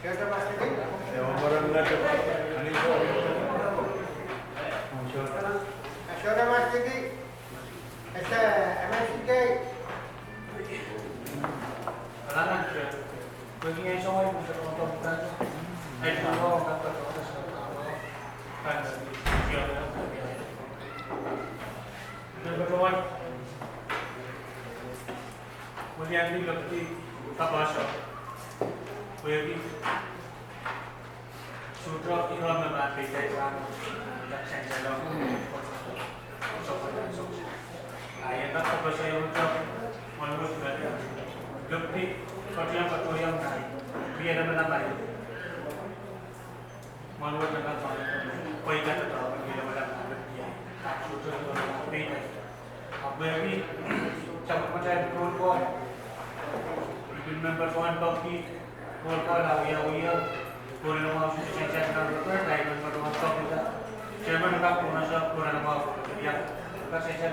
Siapa Mas Didi? Siapa Mas Didi? MSK. Mulyani Lakti Tabasha. Where Sutra Iram Mati Taiwan, Central I am not supposed to one was better. Lakti Kotiam Patoyam Nai, we are another night. One was another one, quite at the top, and we have another Sutra. Where we Chapman Road Boy. Remember one copy, one call Avia, Puranama Association, Diamond, but one copy the Chairman of Punasha, Puranama, yeah, Association,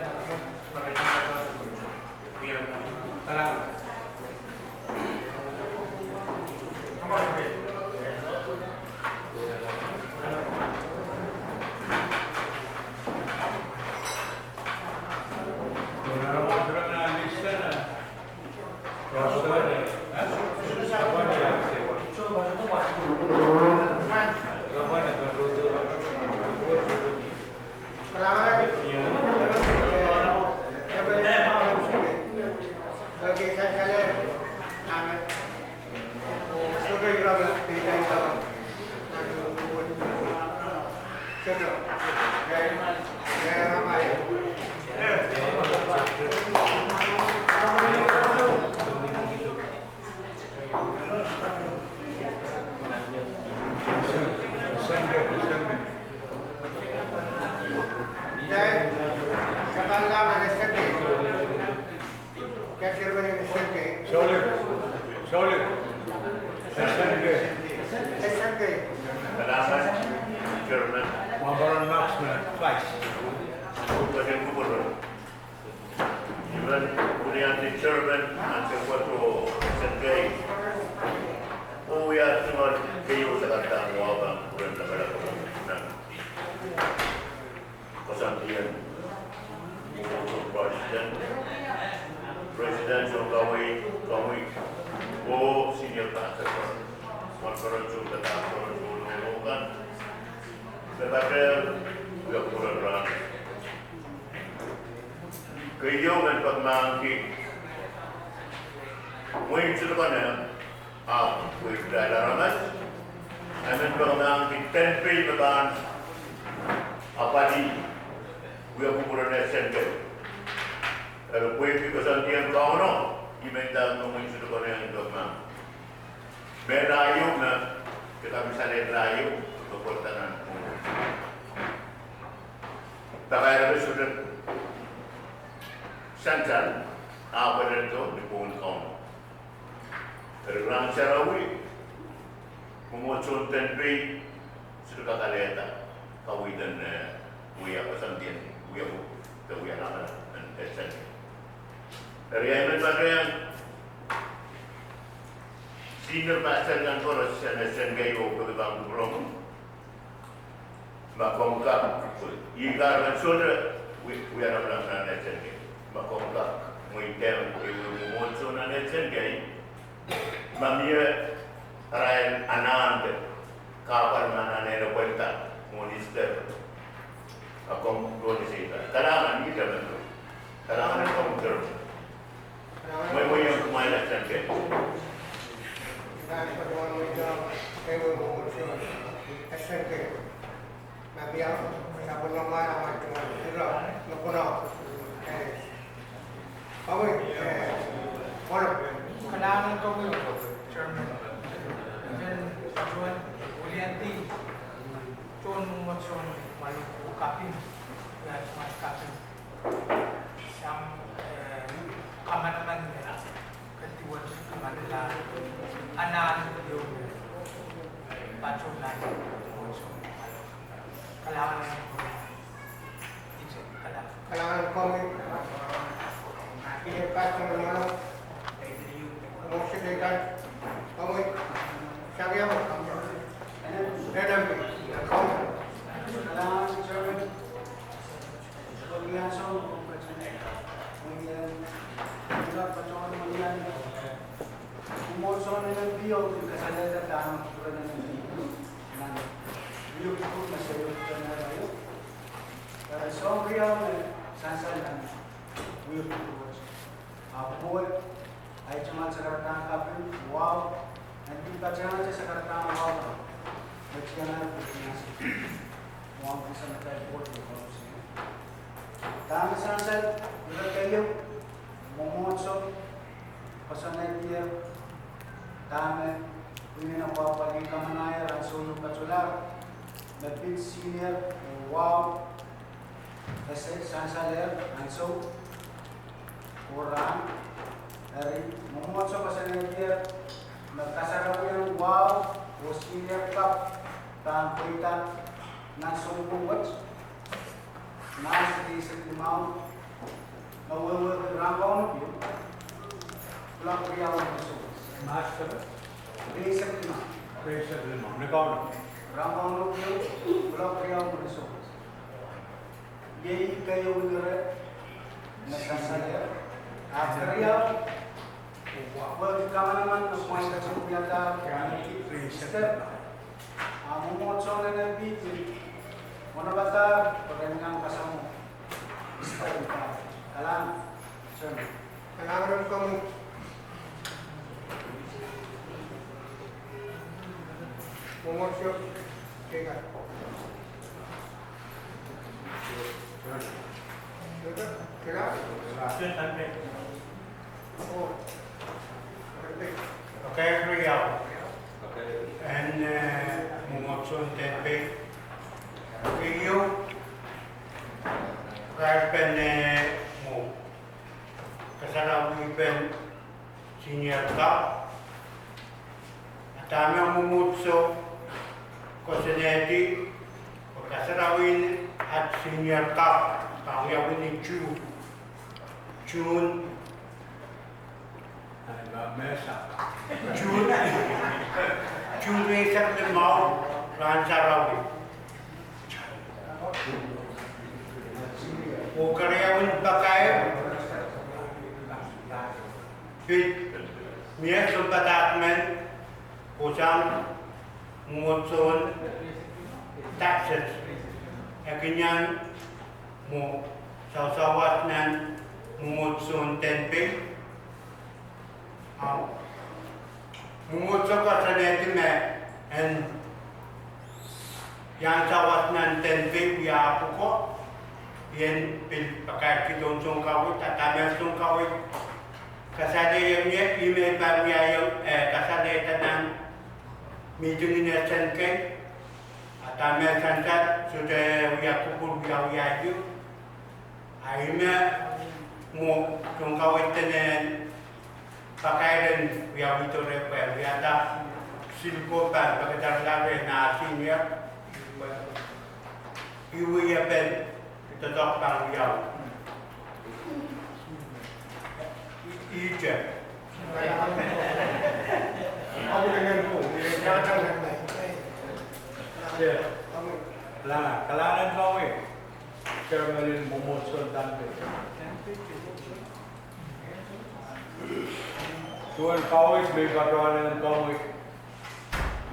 Presidential Kawai, senior pastor, one for a two, the pastor, the battle, we are put around. Kayo and Pagmanki, when to the banana, with Dalaramas, and then Pagmanki, 10 paper band, a body, we are put on a center. Pero puede que cosa tiene kauno, inventando mucho de con el dogma. Me rayo na, que kami sa rayo, to portanan. Takaya sudah sancan, apa itu di pohon kauno. Pero orang Sarawi, memuncul tempe sudah kata leta, kawin dan buaya pesantian, buaya nama dan pesan. Dari yang yang senior pastor yang koros yang gayo ke bang Brom, makomka, igar dan saudara, we are not going to get makomka, we tell you want to not get mamia Ryan Anand, kapal mana nero kuenta, monister, akom pronisita, kalangan kita betul, kalangan komputer. May yung kumalat ng kaya. Dahil pagkawan mo ito, kayo mo siya. Asal kayo. Nabiyak, sabon naman ang mga tungan. Ito, napuno. Pawin, ano? Kailangan ko mo ito, Chairman. Then, Juan, Ulianti, John Motson, Malukapin, Malukapin. Siyang kamanaman nila, katiwan sa kanila, anan yung patronan Motson. Kailangan na yung kailangan comment. Pilipas ng mga musik dekat comment. Siya Lagi ako. NMP. Accountant. Kailangan si Chairman. Pag-iyan sa kung Mula patungan mo yan. Umorso na ng biyo, kasalada tama ko na ng biyo. Biyo ko na sa iyo ka na tayo. So, biyo na sasalan. Biyo ko. Apoy, ay cuman sa karatang kapin, wow. Nanti ka cuman sa karatang wow. Baca na po siya. Wow, bisa na tayo po. Tama sasalan, biyo kayo. Momotso, pasanay dia, tama, ini na papalin ka manaya, ransulo katular, nabit senior, wow, kasi sansaler, ranso, kurang, dari momotso pasanay dia, nagkasaraw yung wow, o senior cup, tampuitan, ng sumpuwat, nasa di sa limang, Mawawag rambang yun, pulang kriyawan gusto. Master, Basic na. pressure din mo. Nagawa na. Rambang yun, pulang kriyawan gusto. Yay kayo nire, nagsasalya. At kriyaw, wag ka naman ng mga kasyupiyata, step. Mumotso na ng bitin, muna bata, pagkanyang kasama. Step ka. Alam, sir. Kailangan kong Momosyo. Teka. Kailangan? Last and Oo. Okay. okay, Riyaw. And Mumotson Tepe. Rio. Karpen mo. Kasarawi pen senior cup. Atame ang Mumotso. Koseneti. Kasarawin at senior cup. Kaya ni June. June Wesak ni Mau Ransarawi. O karyawan pakai Pit Mia Sumpatatmen Kusang Mutsun Taxes Akinyan Mo Sawsawat nan Mutsun Tenpe Mutsun Kasaneti Me and Yang Sawat nan Tenpe Biya Puko Yan pakai kita unsung kawit, tatama unsung kawit. Kasada yang niya, email pa niya yung kasada tanang meeting niya sangkay. Atama sangkat sudah wiya kupur wiya yun. Ayun mo unsung kawit tanan pakai dan wiya itu repel wiya tak silko pa pagkatang lawe na senior. Iwi ya pen tetap tanggung Egypt. Ako dengan po. Kailangan lang na. Kailangan mo eh. Chairman Momotson Dante. Tuan kawis may pagkawalan ng kawis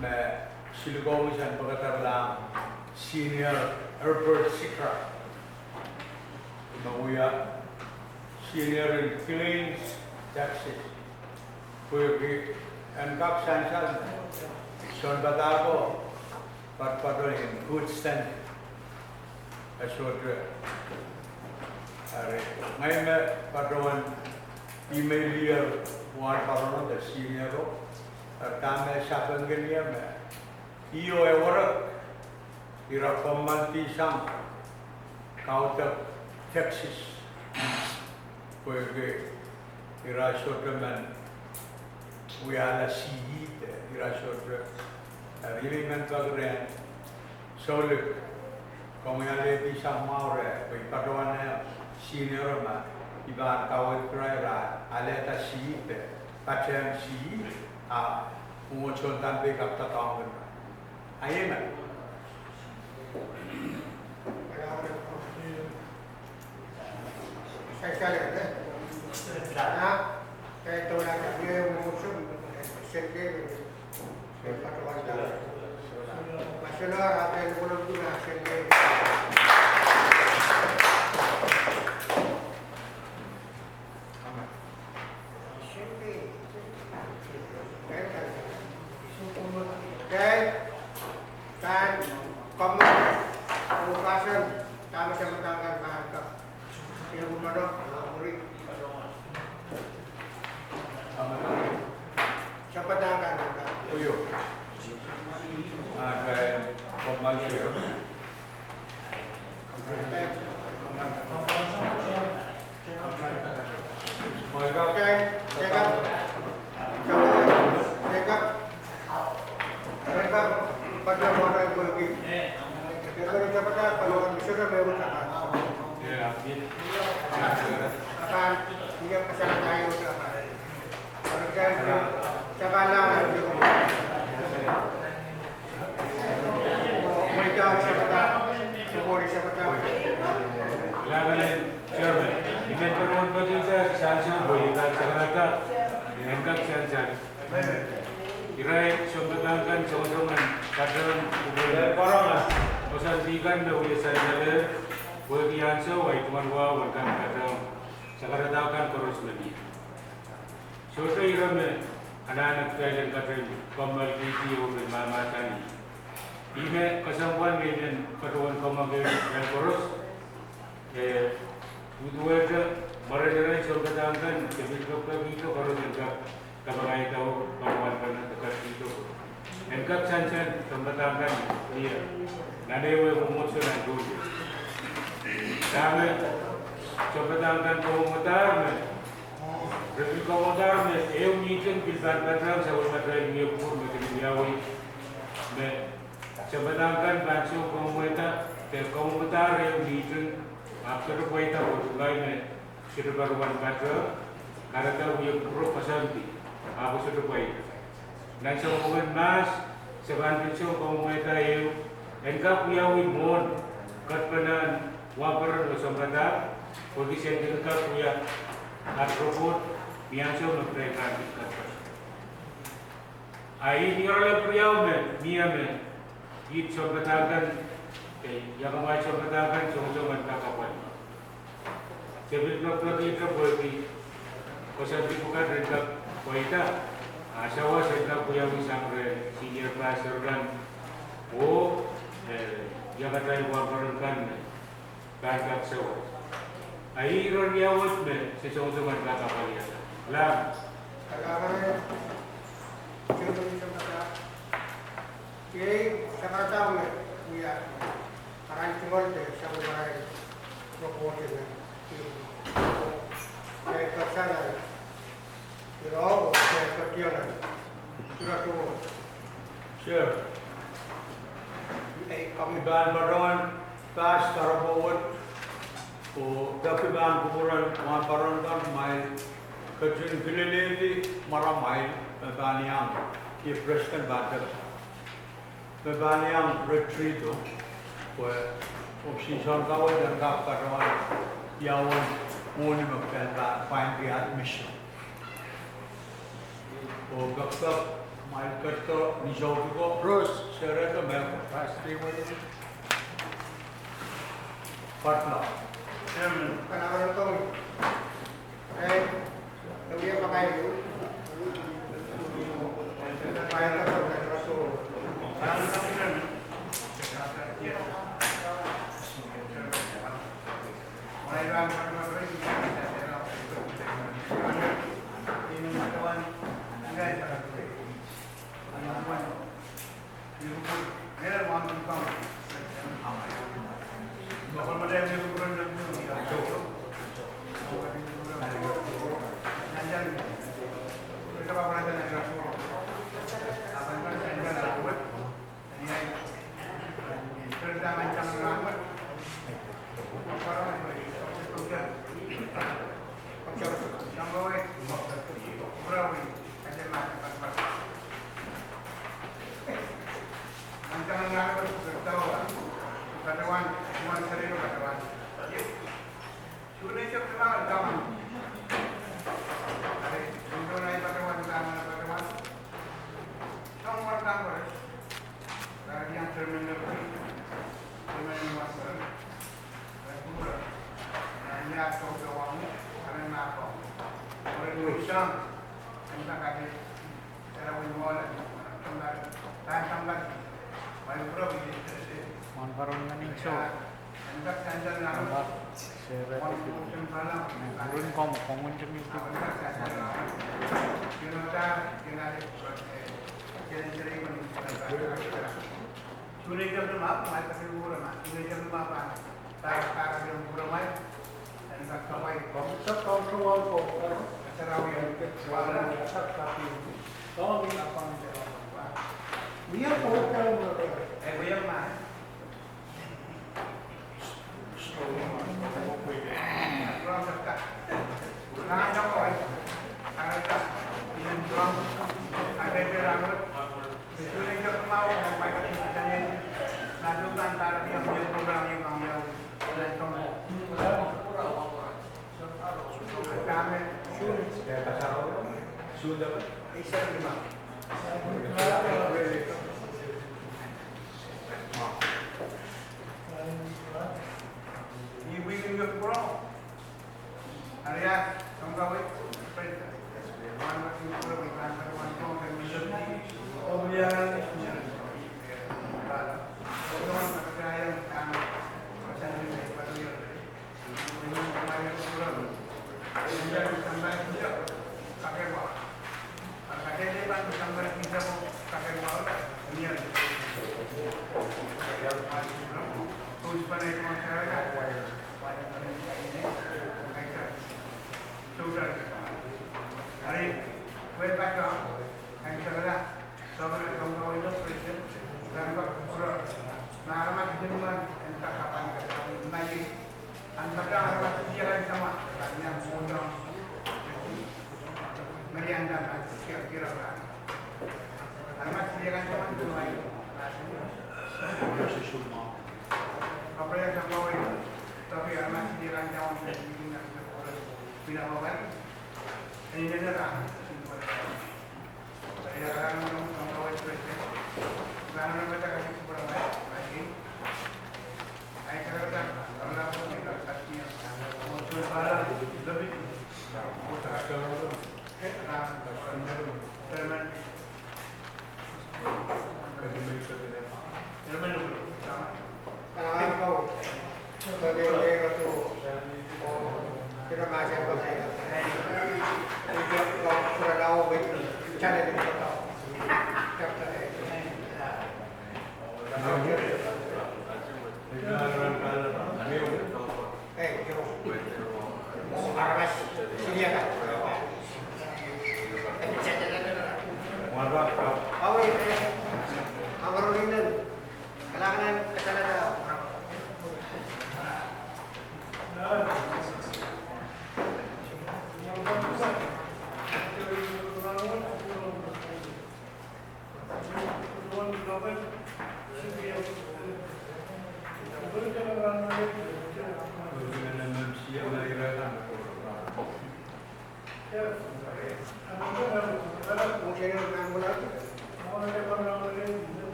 na silugaw siya pagkatarlang senior Herbert Sikra. Mahuya senior in Plains, Texas. Kuya and Kaksansan, Son Batago, Patpatol in good standing. That's what ngayon patrawan email year one patrawan the senior at tama sa pangganyan iyo ay warak irapamanti sang counter Texas, porque irasyotraman wala siyi irasyotra arilingan pagren soluk komunale di samaure pai padwana senior ma iban kawat praira aleta siyi pachan siyi a มวลชนตันไปกับตะตองกันไอ้เอ็ม Saya sekali ada. Karena saya tahu yang dia mengusung sendiri. Saya patut wajar. Masalah apa yang belum guna sendiri. Okay, dan komunikasi kami sementara bahasa yang berdoa murid siapa tangan Tuyo. Kayak pembantu ya. Mereka okay mereka pada orang yang pergi mereka siapa kalau bisa mereka akan dia pesan kayu mereka sekarang mereka siapa semua siapa Chairman, event performance producer Shansham Boyika Sagarata, Engkak Shanshan. Irai Shombatan Chongsoman, Katan Corona, Osantikan, the Uyasai, Workianso, Waitmanwa, Wakan Katam, Sagarata Korosmani. Shota Irame, Ananak Thailand Katan, Kamal Kiki over Mama Tani. Ime Kasamwan Maiden, Katuan Komagir and Koros. Uduaja Marajaran Shogatangkan, Kevin Doktor Vito, Korosenka, Kabangai Tau, Pawan Dekat Vito. Engkap Sanchan, Shogatangkan, here. Nadewa Mumoso and Good. Dame, Shogatangkan Komotarme, Republikomotarme, Eu Nitan, Pilpan Patram, Saurmatra, Yopur, Mekiniawi, Shogatangkan, Banso Komoeta, Komotar, Eu Nitan. After the point of line, Silver one matter, Karaka will grow facility, opposite the way. National woman mass, Sevan Picho, Kometa, and Kapuya with more, Katpanan, Wapper, or Sombrata, for this end Kapuya, at report, Miancho of Pregnant. I eat your Priyaman, Miaman, eat Sombatagan. Yakamai Sombatakan, Chongsoman Kakapan. Civil Property Property, Kosantipukan Rentak Koita, Asawa Sentak Puyawi Samre, Senior Class Sergan, O Yakatai Waparankan, Kantak Sawa. Airon Yawat Me, Sesongsoman Kakapan Yata. Lam. Kagaknya kita bisa baca. Jadi sekarang tahu ya. Karena cuma deh sama orang proposal kayak kesana, kira kayak kerjaan, kira tuh. Sure. Kami bahan barangan kas tarabawat o dapat bahan kuburan bahan kan main kecil pilih marah main bahan yang di preskan baca bahan yang retreat tu. Option kawal dan kapkaran yang moni mengkata find the admission. O kapkap main kerto nijau tu terus secara tu mel pasti boleh. Patna. Karena orang tahu, dia pakai itu, pakai kertas dan rasul. Congress, dari yang terminal master, regular, dan ya kau kawamu, karena apa? Orang Indonesia, kita kaji cara menjual, tambah, baik berapa ini? Manfaatkan itu. Entah saja lalu, musim malam, Turun komun cemil itu. Dia portal Sudah.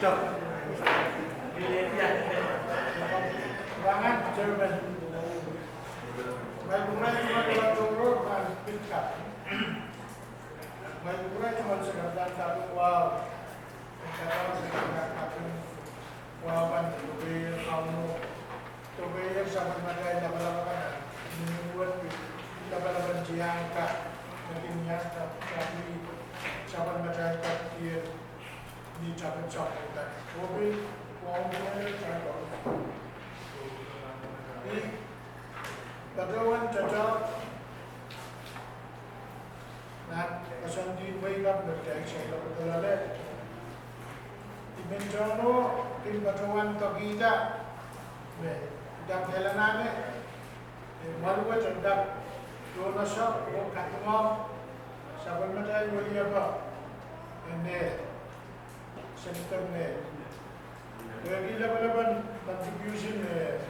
Stop. Chairman. May congratulations Road and Pilka. May congratulations sa gandang sabi, wow. Nagkakaroon sa gandang ating wawan, tubayin kauno. Tubayin sa pagmagay na malawakan. Minuwat, labalaban siyang ka. Naging niya sabi sa pagmagay ka tiyan. Ni capek capek tadi, mobil uangnya saya ini bagawan cocok, nah pasang di bayar berjaya saya betul ada, di benjono di bagawan kita, dah jalan ane, malu aja dah dua shop, katungam, sahabat macam ini apa, ini Senator ne bagi laban contribution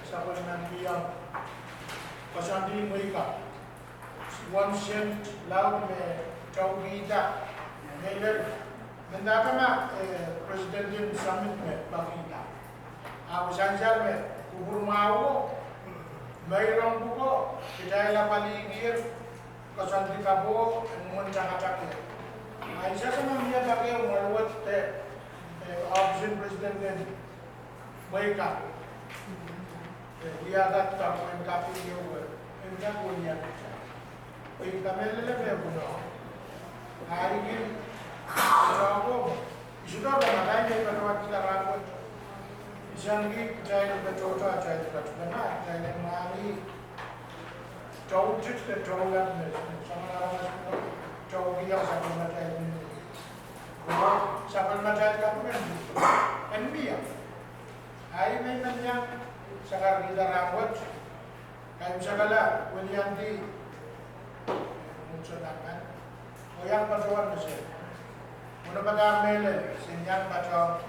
sa ng biyang pasandi mereka 1 cent law me chawgita ngayon nandaka president din summit me bakita ako sanjal me kubur mawo mayroong buko kita ila paligir pasandi kabo mencakap-cakap ay isa sa mga bagay maluwat option president din mereka dia datang mengkapi dia mereka punya mereka meleleh punya hari ini aku sudah bermakanya pada waktu kita rambut isang ini saya betul saya tidak benar saya mari jauh juga jauh lagi sama orang jauh dia sama macam ini saban macam kan dia ay may nanyang sa kargida rambut kayo sagala William D munsudakan o yang patuan na siya muna pag-amelen sinyang patong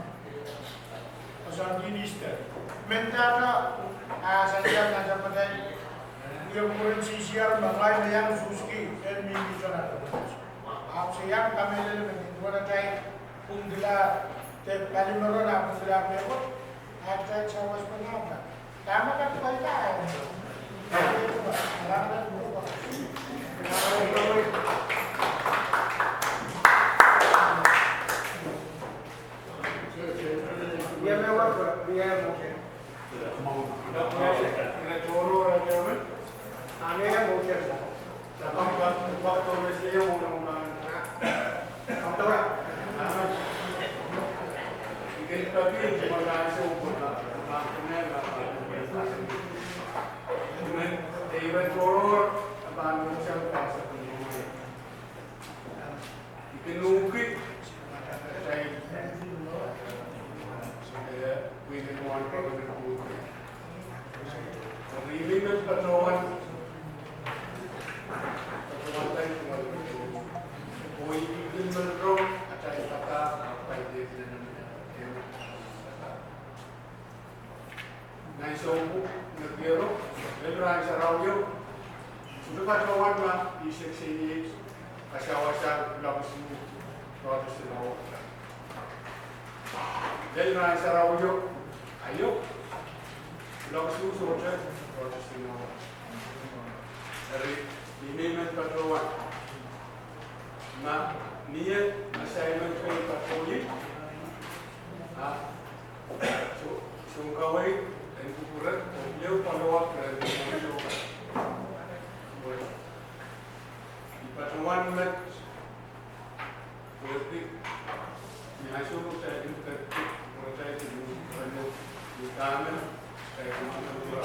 pasang minister mentaka sa siya na sa patay yung kurang sisiyar mamay na yang suski and minister na ako siya kamelen na tayo kung dila kalimaro na kung dila mekot at sa was pangawa tama ka pa tayo salamat po dia mewah dia mungkin na toro na jaman ane ya mungkin tapang waktu mesti yung mga Autora. Ikan tapi cuma nasi pun lah. Makannya lah. Cuman event horror abang macam apa sebenarnya. Ikan lukit. Saya weekend one program itu. Really nak patrol. Patrol time cuma कोई दिन मिल रो अच्छा ये पता apa itu नहीं सो नगेरो लेबरान सराउयो sudah patrawan lah di seksi ini asal-asal lakukan proses itu lebaran sarawiyo ayo lakukan proses itu dari ini patrawan ma niat assignment ko patroli so kawai dan kukurat beliau follow-up dari beliau di patroli met berarti niaso saya itu saya itu di kanan saya kemana-mana